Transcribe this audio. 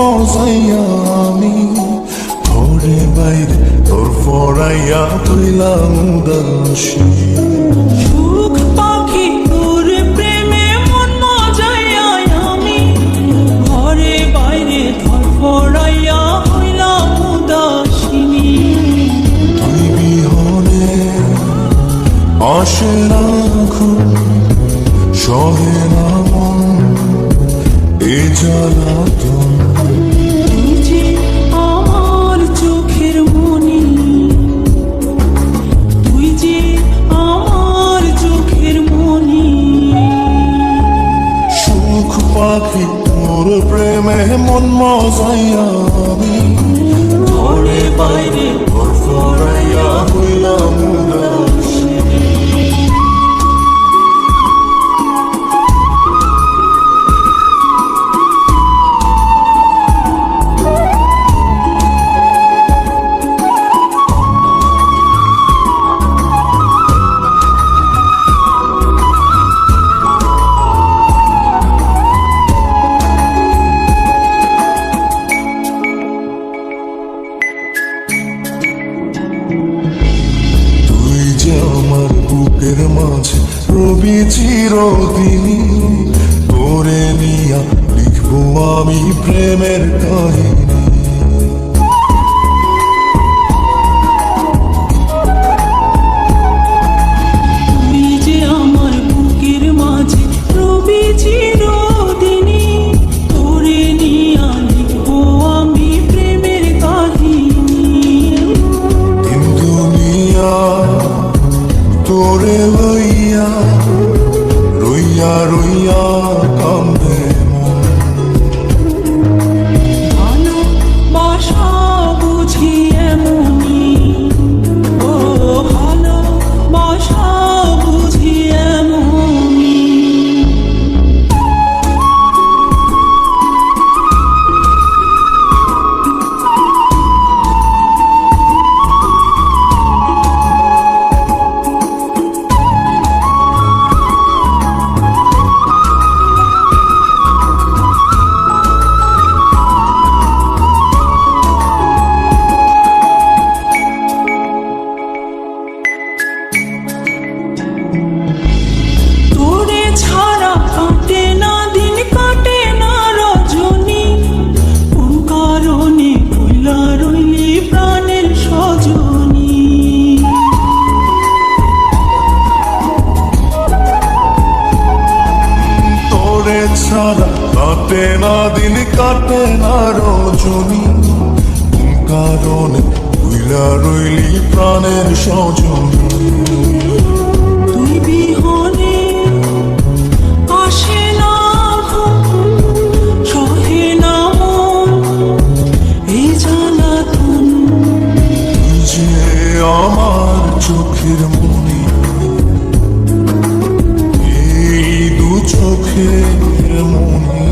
মজাইয়া আমি ঘরে বাইরে তোর ফরাইয়া তুইলাম উদাসী। সুখ পাখি তোর প্রেমে মন মজাইয়া আমি ঘরে বাইরে তোর ফরাইয়া হইলাম উদাসিনী। তুই বিহনে আসে না ঘুম, সহে না মন এ জ্বালাতন। তুই যে আমার চোখের মনি, তুই যে আমার চোখের মনি। সুখ পাখি তোর প্রেমে মন মজাইয়া আমি ঘরে বাইরে তোর ফরাইয়া হইলাম উদাসী। আমার বুকের মাঝে রবি চিরদিনই, তোরে নিয়া লিখবো আমি প্রেমের কাহিনী। তুই যে আমার বুকের মাঝে রবি চিরদিনই, তোরে নিয়া লিখবো আমি প্রেমের কাহিনী। দিন দুনিয়া তোরে লইয়া রইয়া রইয়া কান্দে মন। ভালোবাসা বুঝি এমনি, ও ভালোবাসা বুঝি এমনি। তোরে ছাড়া কাটে না দিন, কাটে না রজনী, কোন কারণে ভুলা রইলি প্রাণের সজনী। তোরে ছাড়া কাটে না দিন, কাটে না রজনী, কোন কারণে ভুইলা রইলি প্রাণের সজনী। তুই বিহনে আসে না ঘুম, সহে না মন এই জ্বালাতন। তুই যে আমার চোখের মনি, এই দু চোখের মনি।